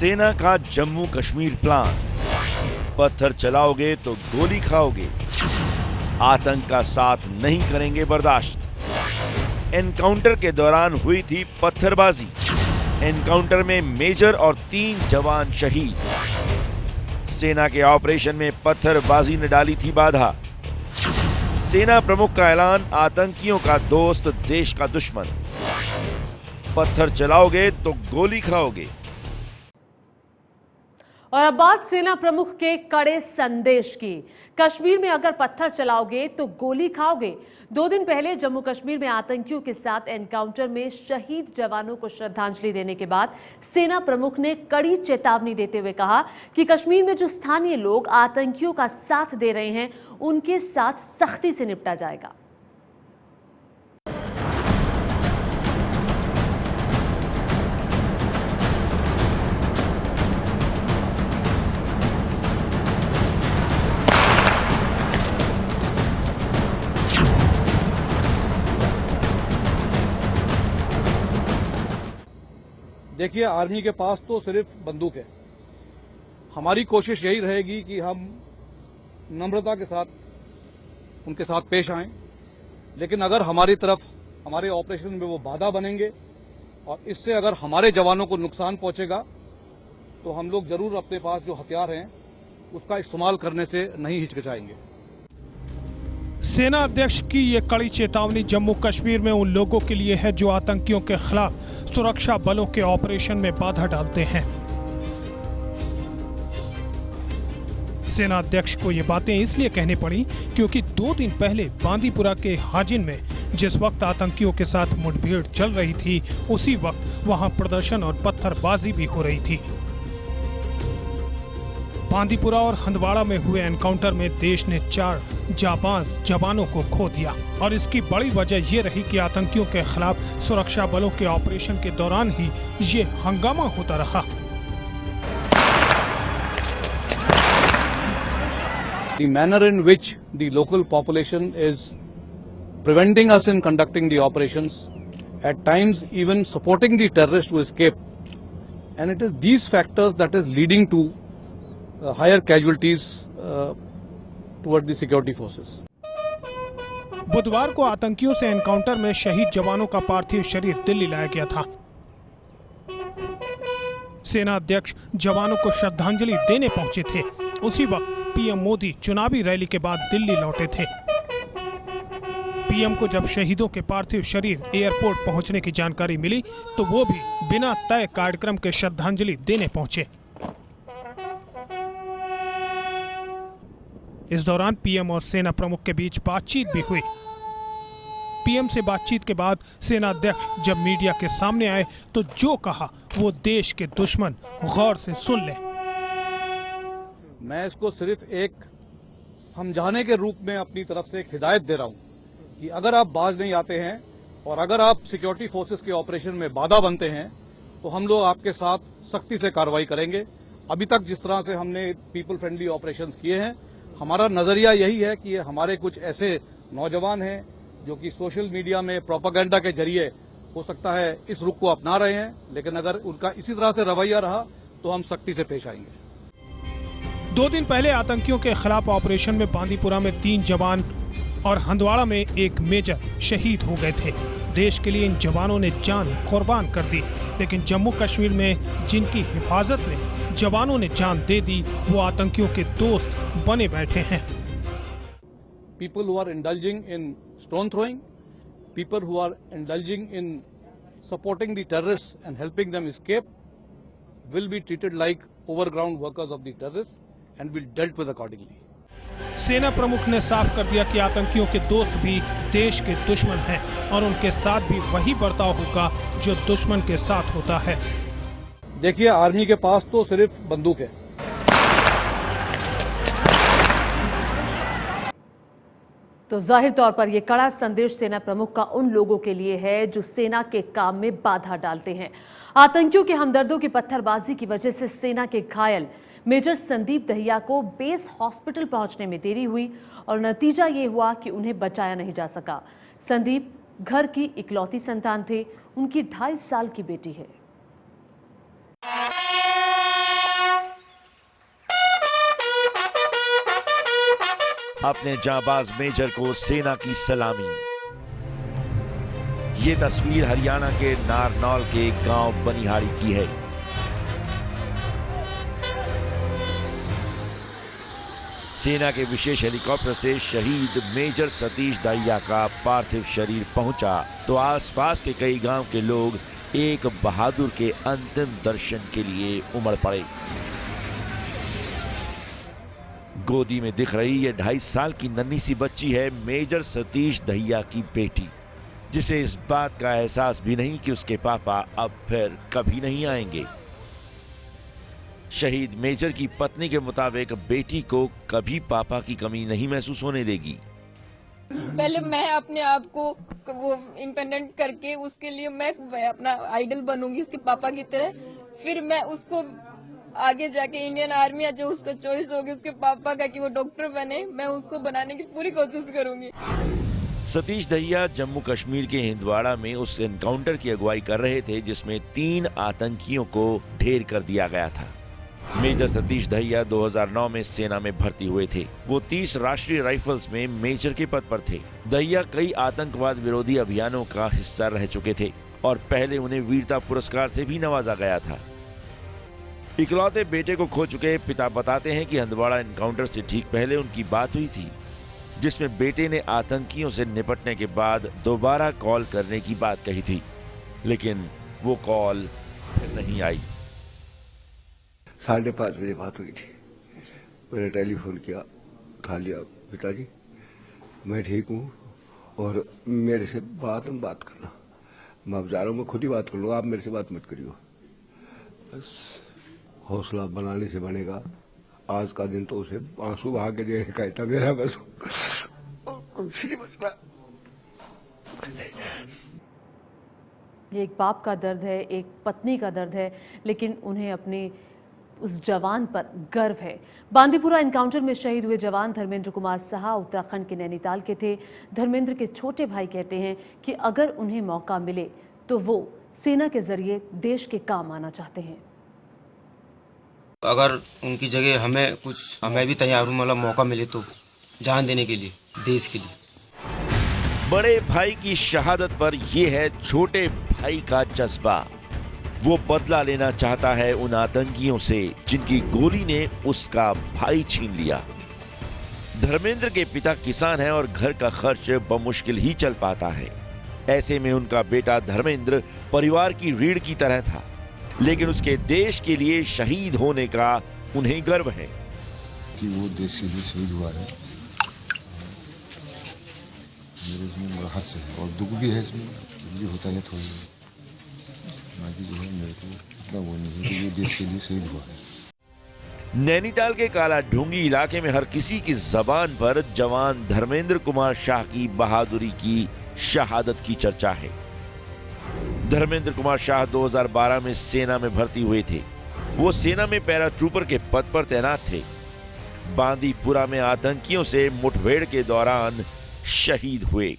सेना का जम्मू कश्मीर प्लान, पत्थर चलाओगे तो गोली खाओगे, आतंक का साथ नहीं करेंगे बर्दाश्त। एनकाउंटर के दौरान हुई थी पत्थरबाजी, एनकाउंटर में मेजर और 3 जवान शहीद। सेना के ऑपरेशन में पत्थरबाजी ने डाली थी बाधा। सेना प्रमुख का ऐलान, आतंकियों का दोस्त देश का दुश्मन, पत्थर चलाओगे तो गोली खाओगे। और अब बात सेना प्रमुख के कड़े संदेश की। कश्मीर में अगर पत्थर चलाओगे तो गोली खाओगे। 2 दिन पहले जम्मू कश्मीर में आतंकियों के साथ एनकाउंटर में शहीद जवानों को श्रद्धांजलि देने के बाद सेना प्रमुख ने कड़ी चेतावनी देते हुए कहा कि कश्मीर में जो स्थानीय लोग आतंकियों का साथ दे रहे हैं, उनके साथ सख्ती से निपटा जाएगा। देखिए, आर्मी के पास तो सिर्फ बंदूक है। हमारी कोशिश यही रहेगी कि हम नम्रता के साथ उनके साथ पेश आएं, लेकिन अगर हमारी तरफ हमारे ऑपरेशन में वो बाधा बनेंगे और इससे अगर हमारे जवानों को नुकसान पहुंचेगा तो हम लोग जरूर अपने पास जो हथियार हैं उसका इस्तेमाल करने से नहीं हिचकिचाएंगे। सेना अध्यक्ष की ये कड़ी चेतावनी जम्मू कश्मीर में उन लोगों के लिए है जो आतंकियों के खिलाफ सुरक्षा बलों के ऑपरेशन में बाधा डालते हैं। सेना अध्यक्ष को ये बातें इसलिए कहनी पड़ी क्योंकि 2 दिन पहले बांदीपुरा के हाजिन में जिस वक्त आतंकियों के साथ मुठभेड़ चल रही थी, उसी वक्त वहां प्रदर्शन और पत्थरबाजी भी हो रही थी। बांदीपुरा और हंदवाड़ा में हुए एनकाउंटर में देश ने 4 जाबाज जवानों को खो दिया और इसकी बड़ी वजह ये रही कि आतंकियों के खिलाफ सुरक्षा बलों के ऑपरेशन के दौरान ही ये हंगामा होता रहा। The manner in which the local population is preventing us in conducting the operations, at times even supporting the terrorists to escape, and it is these factors that is leading to higher casualties toward the security forces. बुधवार को आतंकियों से encounter में शहीद जवानों का पार्थिव शरीर दिल्ली लाया गया था। सेना अध्यक्ष जवानों को श्रद्धांजलि देने पहुंचे थे। उसी वक्त पीएम मोदी चुनावी रैली के बाद दिल्ली लौटे थे। पीएम को जब शहीदों के पार्थिव शरीर एयरपोर्ट पहुंचने की जानकारी मिली तो वो भी बिना तय कार्यक्रम के श्रद्धांजलि देने पहुंचे। इस दौरान पीएम और सेना प्रमुख के बीच बातचीत भी हुई। पीएम से बातचीत के बाद सेना अध्यक्ष जब मीडिया के सामने आए तो जो कहा वो देश के दुश्मन गौर से सुन लें। मैं इसको सिर्फ एक समझाने के रूप में अपनी तरफ से एक हिदायत दे रहा हूं कि अगर आप बाज नहीं आते हैं और अगर आप सिक्योरिटी फोर्सेस के ऑपरेशन में बाधा बनते हैं तो हम लोग आपके साथ सख्ती से कार्रवाई करेंगे। अभी तक जिस तरह से हमने पीपल फ्रेंडली ऑपरेशंस किए हैं, हमारा नजरिया यही है कि हमारे कुछ ऐसे नौजवान हैं जो कि सोशल मीडिया में प्रोपेगेंडा के जरिए हो सकता है इस रुख को अपना रहे हैं, लेकिन अगर उनका इसी तरह से रवैया रहा तो हम सख्ती से पेश आएंगे। 2 दिन पहले आतंकियों के खिलाफ ऑपरेशन में बांदीपुरा में 3 जवान और हंदवाड़ा में 1 मेजर शहीद हो गए थे। देश के लिए इन जवानों ने जान कुर्बान कर दी, लेकिन जम्मू कश्मीर में जिनकी हिफाजत में जवानों ने जान दे दी वो आतंकियों के दोस्त बने बैठे हैं। People who are indulging in stone throwing, people who are indulging in supporting the terrorists and helping them escape will be treated like overground workers of the terrorists and will dealt with accordingly. सेना प्रमुख ने साफ कर दिया कि आतंकियों के दोस्त भी देश के दुश्मन हैं और उनके साथ भी वही बर्ताव होगा जो दुश्मन के साथ होता है। देखिए, आर्मी के पास तो सिर्फ बंदूक है। तो जाहिर तौर पर यह कड़ा संदेश सेना प्रमुख का उन लोगों के लिए है जो सेना के काम में बाधा डालते हैं। आतंकियों के हमदर्दों की पत्थरबाजी की वजह से सेना के घायल मेजर संदीप दहिया को बेस हॉस्पिटल पहुंचने में देरी हुई और नतीजा ये हुआ कि उन्हें बचाया नहीं जा सका। संदीप घर की इकलौती संतान थे, उनकी 2.5 साल की बेटी है। अपने जांबाज मेजर को सेना की सलामी। ये तस्वीर हरियाणा के नारनौल के गांव बनिहाड़ी की है। सेना के विशेष हेलीकॉप्टर से शहीद मेजर सतीश दहिया का पार्थिव शरीर पहुंचा तो आसपास के कई गांव के लोग एक बहादुर के अंतिम दर्शन के लिए उमड़ पड़े। गोदी में दिख रही ये 2.5 साल की नन्ही सी बच्ची है मेजर सतीश दहिया की बेटी, जिसे इस बात का एहसास भी नहीं कि उसके पापा अब फिर कभी नहीं आएंगे। शहीद मेजर की पत्नी के मुताबिक बेटी को कभी पापा की कमी नहीं महसूस होने देगी। पहले मैं अपने आप को वो इंडिपेंडेंट करके उसके लिए मैं अपना आइडल बनूंगी उसके पापा की तरह, फिर मैं उसको आगे जाके इंडियन आर्मी या जो उसका चॉइस होगी उसके पापा का कि वो डॉक्टर बने, मैं उसको बनाने की पूरी कोशिश करूंगी। सतीश दहिया जम्मू कश्मीर के हिंदवाड़ा में उस एनकाउंटर की अगुवाई कर रहे थे जिसमें 3 आतंकियों को ढेर कर दिया गया था। मेजर सतीश दहिया 2009 में सेना में भर्ती हुए थे। वो 30 राष्ट्रीय राइफल्स में मेजर के पद पर थे। दहिया कई आतंकवाद विरोधी अभियानों का हिस्सा रह चुके थे और पहले उन्हें वीरता पुरस्कार से भी नवाजा गया था। इकलौते बेटे को खो चुके पिता बताते हैं कि हंदवाड़ा एनकाउंटर से ठीक पहले उनकी बात हुई थी, जिसमें बेटे ने आतंकियों से निपटने के बाद दोबारा कॉल करने की बात कही थी, लेकिन वो कॉल फिर नहीं आई। 5:30 बजे बात हुई थी। मैंने टेलीफोन किया, उठा लिया, पिताजी मैं ठीक हूँ और मेरे से बात करना, मैं अब जा रहा हूँ, मैं खुद ही बात कर लूँगा, आप मेरे से बात मत करियो। बस हौसला बनाने से बनेगा। आज का दिन तो उसे आंसू बहा के देने का था मेरा, बस कुछ नहीं बचना। ये एक बाप का दर्द है, एक पत्नी का दर्द है, लेकिन उन्हें अपने उस जवान पर गर्व है। बांदीपुरा एनकाउंटर में शहीद हुए जवान धर्मेंद्र कुमार साहा उत्तराखंड के नैनीताल के थे। धर्मेंद्र के छोटे भाई कहते हैं कि अगर उन्हें मौका मिले तो वो सेना के जरिए देश के काम आना चाहते हैं। अगर उनकी जगह हमें भी तैयार हूँ, मतलब मौका मिले तो जान देने के लिए, देश के लिए। बड़े भाई की शहादत पर यह है छोटे भाई का जज्बा। वो बदला लेना चाहता है उन आतंकियों से जिनकी गोली ने उसका भाई छीन लिया। धर्मेंद्र के पिता किसान हैं और घर का खर्च बमुश्किल ही चल पाता है। ऐसे में उनका बेटा धर्मेंद्र परिवार की रीढ़ की तरह था, लेकिन उसके देश के लिए शहीद होने का उन्हें गर्व है कि वो देश के लिए शहीद हुआ है। मेरे इसमें राहत है और दुख भी है, इसमें भी होता है थोड़ी, बाकी जो है मेरे को इतना वो नहीं है कि ये देश के लिए शहीद हुआ है। नैनीताल के काला ढूंगी इलाके में हर किसी की जबान पर जवान धर्मेंद्र कुमार शाह की बहादुरी की शहादत की चर्चा है। धर्मेंद्र कुमार शाह 2012 में सेना में भर्ती हुए थे। वो सेना में पैराट्रूपर के पद पर तैनात थे। बांदीपुरा में आतंकियों से मुठभेड़ के दौरान शहीद हुए।